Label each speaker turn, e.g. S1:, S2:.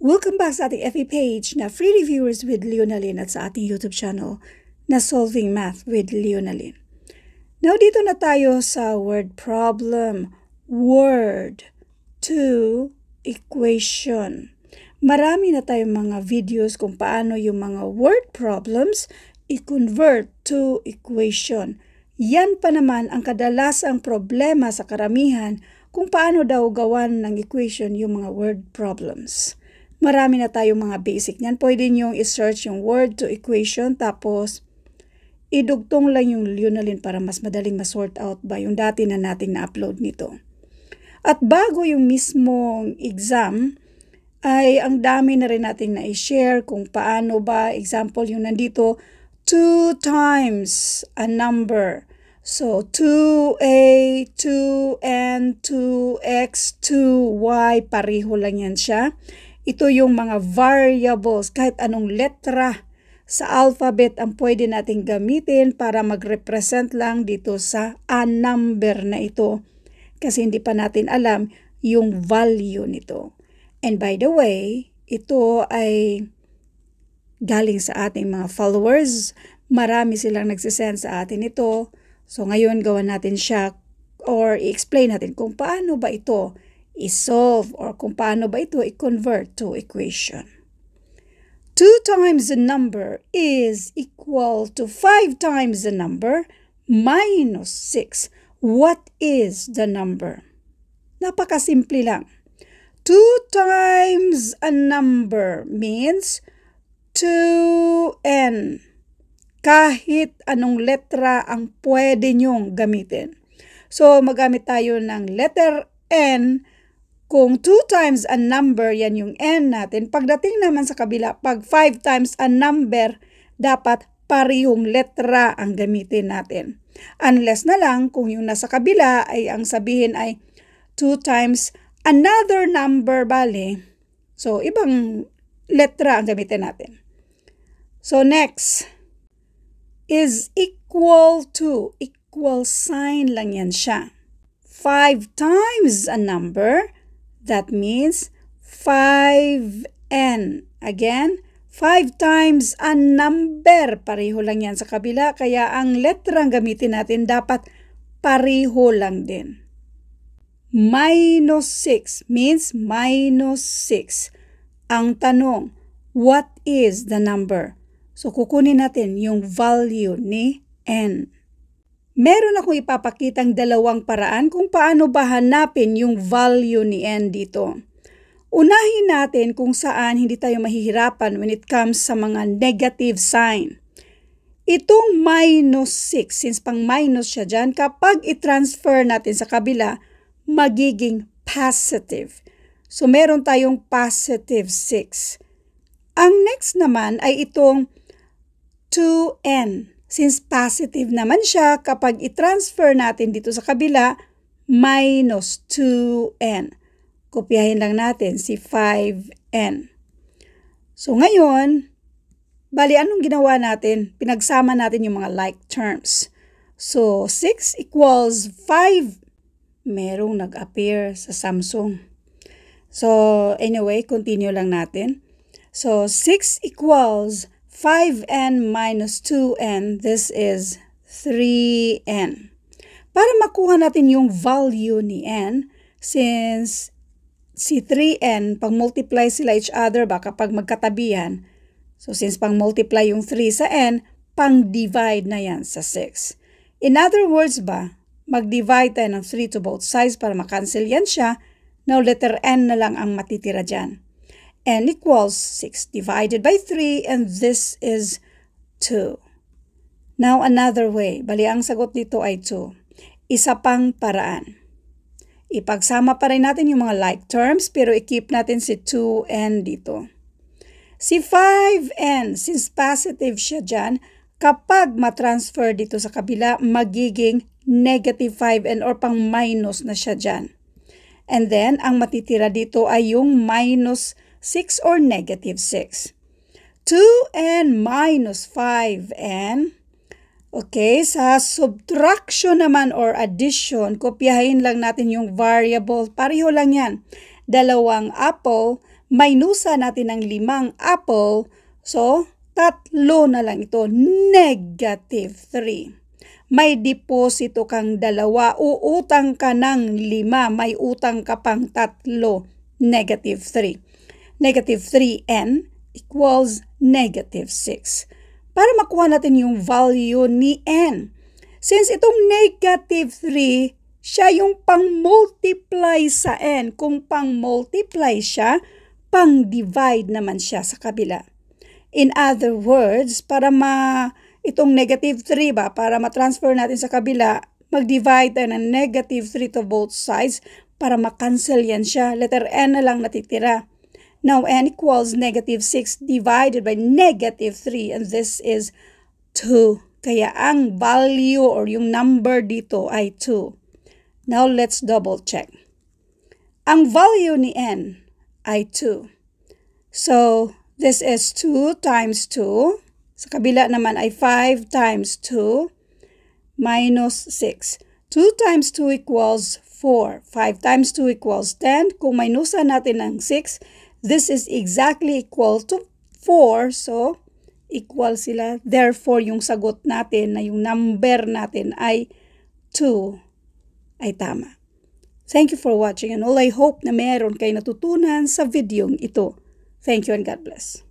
S1: Welcome back sa ating FB page na Free Reviewers with Leonalyn at sa ating YouTube channel na Solving Math with Leonalyn. Now, dito na tayo sa word problem. Word to equation. Marami na tayong mga videos kung paano yung mga word problems i-convert to equation. Yan pa naman ang kadalasang problema sa karamihan kung paano daw gawan ng equation yung mga word problems. Marami na tayong mga basic niyan. Pwede niyong i-search yung word to equation tapos idugtong lang yung Leonalyn para mas madaling ma-sort out ba yung dati na nating na-upload nito. At bago yung mismong exam, ay ang dami na rin nating na-share kung paano ba, example yung nandito, 2 times a number. So, 2a, 2n, 2x, 2y, pareho lang yan siya. Ito yung mga variables, kahit anong letra sa alphabet ang pwede nating gamitin para mag-represent lang dito sa a number na ito. Kasi hindi pa natin alam yung value nito. And by the way, ito ay galing sa ating mga followers. Marami silang nagsisend sa atin ito. So ngayon gawan natin siya or i-explain natin kung paano ba ito i-solve or kung paano ba ito i-convert to equation. 2 times the number is equal to 5 times the number minus 6. What is the number? Napakasimple lang. 2 times a number means 2n. Kahit anong letra ang pwede nyong gamitin. So, magamit tayo ng letter n. Kung 2 times a number, yan yung n natin. Pagdating naman sa kabila, pag 5 times a number, dapat parihong letra ang gamitin natin. Unless na lang, kung yung nasa kabila ay ang sabihin ay 2 times another number, bale. So, ibang letra ang gamitin natin. So, next is equal to. Equal sign lang yan siya. 5 times a number, that means 5n. Again, 5 times a number. Pareho lang yan sa kabila. Kaya ang letrang gamitin natin dapat pareho lang din. Minus 6 means minus 6. Ang tanong, what is the number? So kukunin natin yung value ni n. Meron akong ipapakitang dalawang paraan kung paano ba hanapin yung value ni n dito. Unahin natin kung saan hindi tayo mahihirapan when it comes sa mga negative sign. Itong minus 6, since pang minus siya dyan, kapag i-transfer natin sa kabila, magiging positive. So meron tayong positive 6. Ang next naman ay itong 2n. Since positive naman siya, kapag i-transfer natin dito sa kabila, minus 2n. Kopyahin lang natin si 5n. So ngayon, bali anong ginawa natin? Pinagsama natin yung mga like terms. So 6 equals 5. Merong nag-appear sa Samsung. So anyway, continue lang natin. So 6 equals 5n minus 2n, this is 3n. Para makuha natin yung value ni n, since si 3n, pag multiply sila each other ba kapag magkatabihan, so since pang multiply yung 3 sa n, pang divide na yan sa 6. In other words ba, mag-divide tayo ng 3 to both sides para makancel yan siya, now letter n na lang ang matitira dyan. n equals 6 divided by 3 and this is 2. Now another way, bali ang sagot dito ay 2. Isa pang paraan. Ipagsama pa rin natin yung mga like terms pero i-keep natin si 2n dito. Si 5n, since positive siya dyan, kapag matransfer dito sa kabila, magiging negative 5n or pang minus na siya dyan. And then, ang matitira dito ay yung minus 6 or negative 6. 2n minus 5n. Okay, sa subtraction naman or addition, kopyahin lang natin yung variable. Pareho lang yan. Dalawang apple Minusa natin ng 5 apple, so 3 na lang ito, negative 3. May deposito kang 2, uutang ka ng 5, may utang ka pang 3, negative 3. Negative 3n equals negative 6. Para makuha natin yung value ni n, since itong negative 3, siya yung pang-multiply sa n. Kung pang-multiply siya, pang-divide naman siya sa kabila. In other words, para itong negative 3 para ma-transfer natin sa kabila, mag-divide tayo ng negative 3 to both sides para ma-cancel yan siya. Letter n na lang natitira. Now, n equals negative 6 divided by negative 3, and this is 2. Kaya ang value or yung number dito ay 2. Now, let's double check. Ang value ni n ay 2. So, this is 2 times 2. Sa kabila naman ay 5 times 2 minus 6. 2 times 2 equals 4. 5 times 2 equals 10. Kung minusa natin ng 6, this is exactly equal to 4. So, equal sila. Therefore, yung sagot natin na yung number natin ay 2 ay tama. Thank you for watching, and all I hope na meron kayo natutunan sa videong ito. Thank you and God bless.